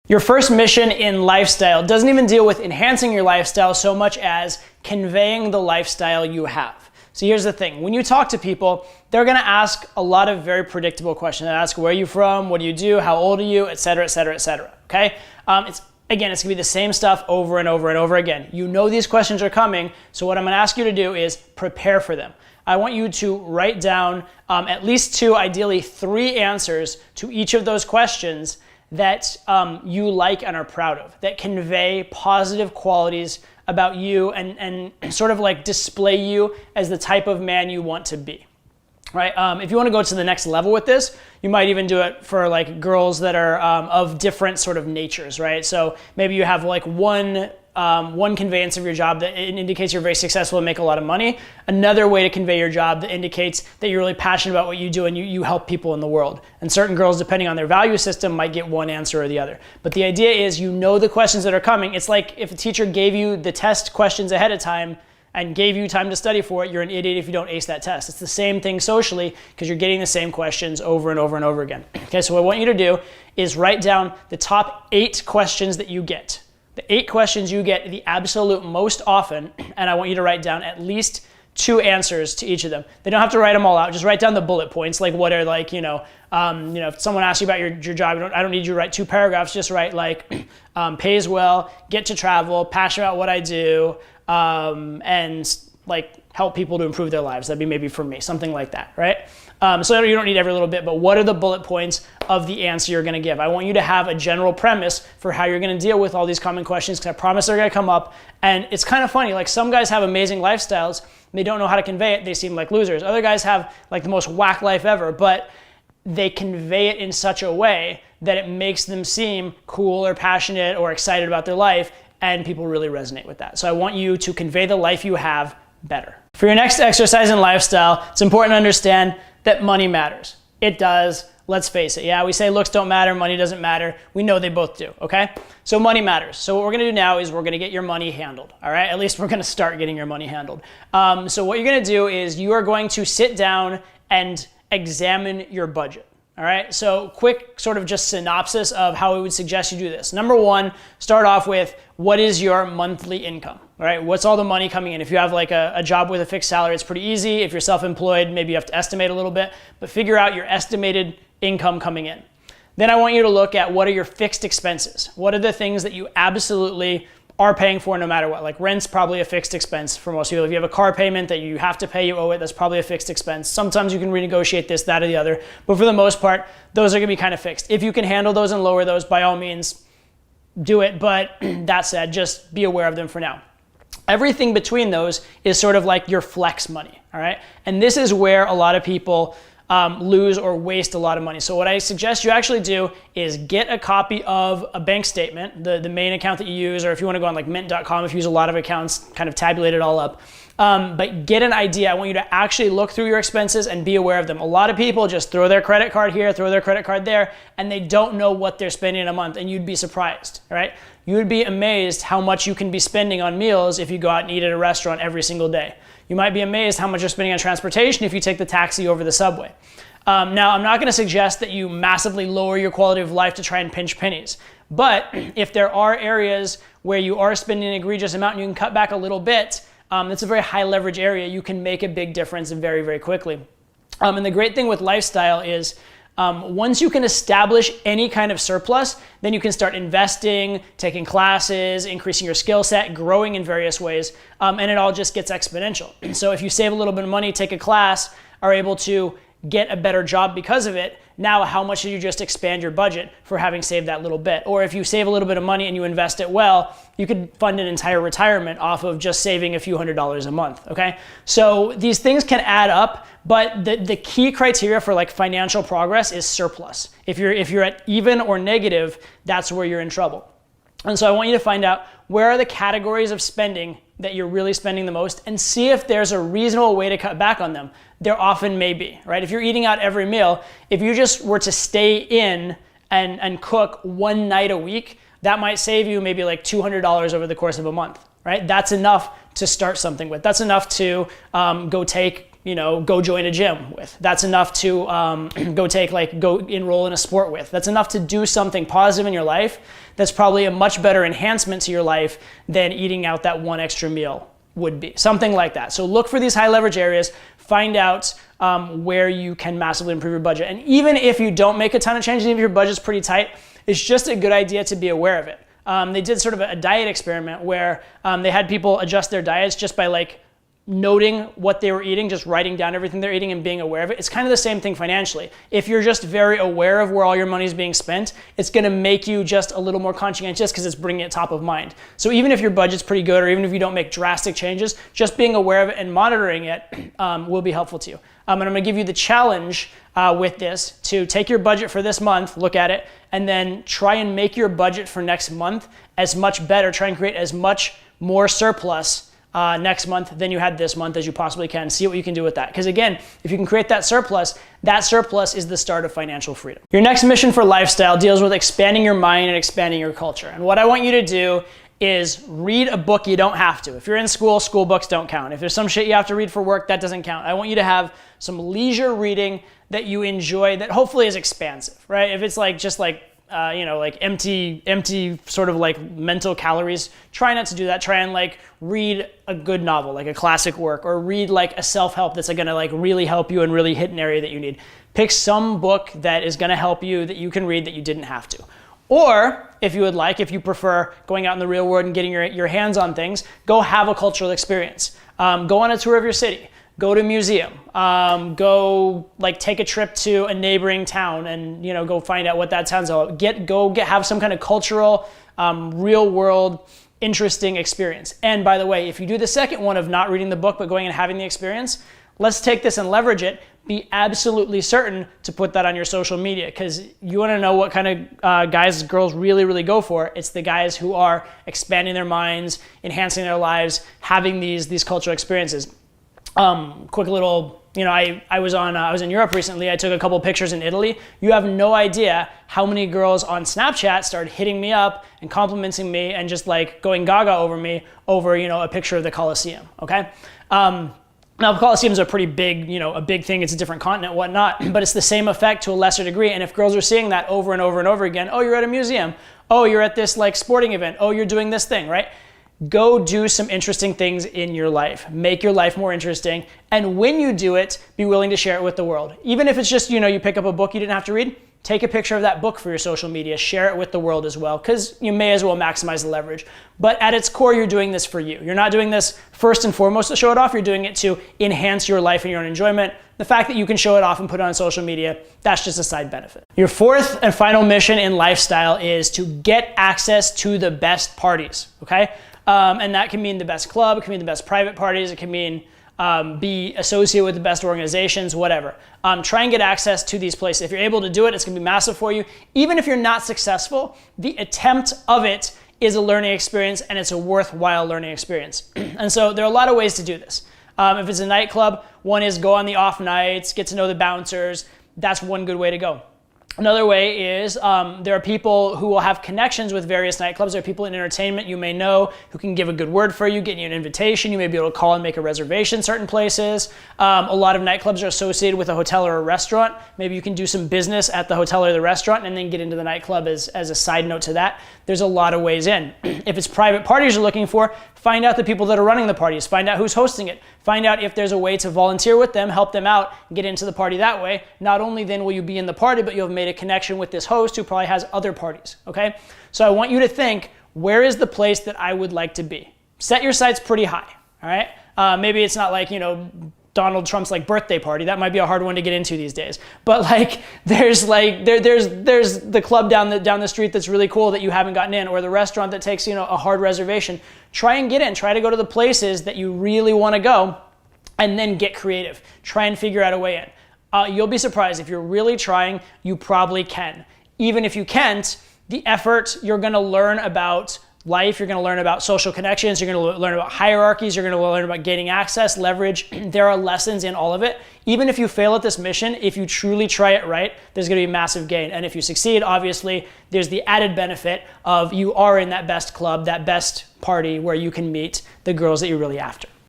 Your first mission in lifestyle doesn't even deal with enhancing your lifestyle so much as conveying the lifestyle you have. So here's the thing. When you talk to people, they're gonna ask a lot of very predictable questions. They ask, where are you from? What do you do? How old are you? Et cetera, et cetera, et cetera, okay? It's gonna be the same stuff over and over and over again. You know these questions are coming, so what I'm gonna ask you to do is prepare for them. I want you to write down at least 2, ideally 3 answers to each of those questions that you like and are proud of, that convey positive qualities about you and sort of like display you as the type of man you want to be, right? If you want to go to the next level with this, you might even do it for like girls that are of different sort of natures, right? So maybe you have like one conveyance of your job that indicates you're very successful and make a lot of money. Another way to convey your job that indicates that you're really passionate about what you do and you help people in the world. And certain girls, depending on their value system, might get one answer or the other. But the idea is you know the questions that are coming. It's like if a teacher gave you the test questions ahead of time and gave you time to study for it, you're an idiot if you don't ace that test. It's the same thing socially because you're getting the same questions over and over and over again. Okay, so what I want you to do is write down the top 8 questions that you get. The 8 questions you get the absolute most often, and I want you to write down at least 2 answers to each of them. They don't have to write them all out. Just write down the bullet points, like what are like, if someone asks you about your job, I don't need you to write 2 paragraphs. Just write like pays well, get to travel, passionate about what I do, and like help people to improve their lives. That'd be maybe for me, something like that, right? So you don't need every little bit, but what are the bullet points of the answer you're gonna give? I want you to have a general premise for how you're gonna deal with all these common questions, because I promise they're gonna come up. And it's kind of funny, like some guys have amazing lifestyles, they don't know how to convey it, they seem like losers. Other guys have like the most whack life ever, but they convey it in such a way that it makes them seem cool or passionate or excited about their life, and people really resonate with that. So I want you to convey the life you have better. For your next exercise in lifestyle, it's important to understand that money matters. It does. Let's face it. Yeah, we say looks don't matter, money doesn't matter. We know they both do, okay? So money matters. So what we're gonna do now is we're gonna get your money handled, all right? At least we're gonna start getting your money handled. So what you're gonna do is you are going to sit down and examine your budget. All right, so quick sort of just synopsis of how we would suggest you do this. Number 1, start off with what is your monthly income, all right? What's all the money coming in? If you have like a job with a fixed salary, it's pretty easy. If you're self-employed, maybe you have to estimate a little bit, but figure out your estimated income coming in. Then I want you to look at what are your fixed expenses? What are the things that you absolutely are paying for no matter what? Like rent's probably a fixed expense for most people. If you have a car payment that you have to pay, you owe it, that's probably a fixed expense. Sometimes you can renegotiate this, that, or the other, but for the most part, those are gonna be kind of fixed. If you can handle those and lower those, by all means, do it, but that said, just be aware of them for now. Everything between those is sort of like your flex money, all right? And this is where a lot of people lose or waste a lot of money. So what I suggest you actually do is get a copy of a bank statement, the main account that you use, or if you want to go on like mint.com, if you use a lot of accounts, kind of tabulate it all up. But get an idea. I want you to actually look through your expenses and be aware of them. A lot of people just throw their credit card here, throw their credit card there, and they don't know what they're spending in a month, and you'd be surprised, all right? You would be amazed how much you can be spending on meals if you go out and eat at a restaurant every single day. You might be amazed how much you're spending on transportation if you take the taxi over the subway. Now, I'm not gonna suggest that you massively lower your quality of life to try and pinch pennies, but if there are areas where you are spending an egregious amount and you can cut back a little bit, it's a very high leverage area. You can make a big difference very, very quickly. And the great thing with lifestyle is once you can establish any kind of surplus, then you can start investing, taking classes, increasing your skill set, growing in various ways, and it all just gets exponential. So if you save a little bit of money, take a class, are able to get a better job because of it, now how much did you just expand your budget for having saved that little bit? Or if you save a little bit of money and you invest it well, you could fund an entire retirement off of just saving a few $100s a month, okay? So these things can add up, but the key criteria for like financial progress is surplus. If you're at even or negative, that's where you're in trouble. And so I want you to find out where are the categories of spending that you're really spending the most and see if there's a reasonable way to cut back on them. There often may be, right? If you're eating out every meal, if you just were to stay in and cook one night a week, that might save you maybe like $200 over the course of a month, right? That's enough to start something with. That's enough to go take go join a gym with. That's enough to go enroll in a sport with. That's enough to do something positive in your life. That's probably a much better enhancement to your life than eating out that one extra meal would be. Something like that. So look for these high leverage areas, find out where you can massively improve your budget. And even if you don't make a ton of changes, even if your budget's pretty tight, it's just a good idea to be aware of it. They did sort of a diet experiment where they had people adjust their diets just by noting what they were eating, just writing down everything they're eating and being aware of it. It's kind of the same thing financially. If you're just very aware of where all your money is being spent, it's going to make you just a little more conscientious because it's bringing it top of mind. So even if your budget's pretty good, or even if you don't make drastic changes, just being aware of it and monitoring it will be helpful to you. And I'm going to give you the challenge with this to take your budget for this month, look at it, and then try and make your budget for next month as much better. Try and create as much more surplus next month than you had this month as you possibly can. See what you can do with that. Because again, if you can create that surplus is the start of financial freedom. Your next mission for lifestyle deals with expanding your mind and expanding your culture. And what I want you to do is read a book you don't have to. If you're in school, school books don't count. If there's some shit you have to read for work, that doesn't count. I want you to have some leisure reading that you enjoy that hopefully is expansive, right? If it's empty sort of mental calories, try not to do that. Try and read a good novel, like a classic work, or read a self-help that's gonna really help you and really hit an area that you need. Pick some book that is gonna help you that you can read that you didn't have to. Or if you prefer going out in the real world and getting your hands on things, go have a cultural experience. Go on a tour of your city. Go to a museum, go take a trip to a neighboring town and go find out what that town's all about. Have some kind of cultural, real world, interesting experience. And by the way, if you do the second one of not reading the book but going and having the experience, let's take this and leverage it. Be absolutely certain to put that on your social media, because you want to know what kind of guys girls really, really go for. It's the guys who are expanding their minds, enhancing their lives, having these cultural experiences. Quick little, I was in Europe recently. I took a couple pictures in Italy. You have no idea how many girls on Snapchat started hitting me up and complimenting me and just going gaga over me over, a picture of the Colosseum. Okay. Now, the Colosseum is a pretty big, a big thing. It's a different continent, whatnot, but it's the same effect to a lesser degree. And if girls are seeing that over and over and over again, oh, you're at a museum. Oh, you're at this sporting event. Oh, you're doing this thing, right? Go do some interesting things in your life. Make your life more interesting. And when you do it, be willing to share it with the world. Even if it's just, you pick up a book you didn't have to read, take a picture of that book for your social media, share it with the world as well, because you may as well maximize the leverage. But at its core, you're doing this for you. You're not doing this first and foremost to show it off. You're doing it to enhance your life and your own enjoyment. The fact that you can show it off and put it on social media, that's just a side benefit. Your fourth and final mission in lifestyle is to get access to the best parties, okay? And that can mean the best club, it can mean the best private parties, it can mean be associated with the best organizations, whatever. Try and get access to these places. If you're able to do it, it's gonna be massive for you. Even if you're not successful, the attempt of it is a learning experience, and it's a worthwhile learning experience. And so there are a lot of ways to do this. If it's a nightclub, one is go on the off nights, get to know the bouncers. That's one good way to go. Another way is there are people who will have connections with various nightclubs. There are people in entertainment you may know who can give a good word for you, get you an invitation. You may be able to call and make a reservation certain places. A lot of nightclubs are associated with a hotel or a restaurant. Maybe you can do some business at the hotel or the restaurant and then get into the nightclub as a side note to that. There's a lot of ways in. If it's private parties you're looking for, find out the people that are running the parties. Find out who's hosting it. Find out if there's a way to volunteer with them, help them out, get into the party that way. Not only then will you be in the party, but you'll have made a connection with this host who probably has other parties, okay? So I want you to think, where is the place that I would like to be? Set your sights pretty high, all right? Maybe it's not Donald Trump's birthday party. That might be a hard one to get into these days. But there's the club down the street that's really cool that you haven't gotten in, or the restaurant that takes a hard reservation. Try and get in. Try to go to the places that you really want to go, and then get creative. Try and figure out a way in. You'll be surprised if you're really trying. You probably can. Even if you can't, the effort, you're going to learn about life, you're going to learn about social connections, you're going to learn about hierarchies, you're going to learn about gaining access, leverage. There are lessons in all of it. Even if you fail at this mission, if you truly try it right, there's going to be massive gain. And if you succeed, obviously, there's the added benefit of you are in that best club, that best party where you can meet the girls that you're really after.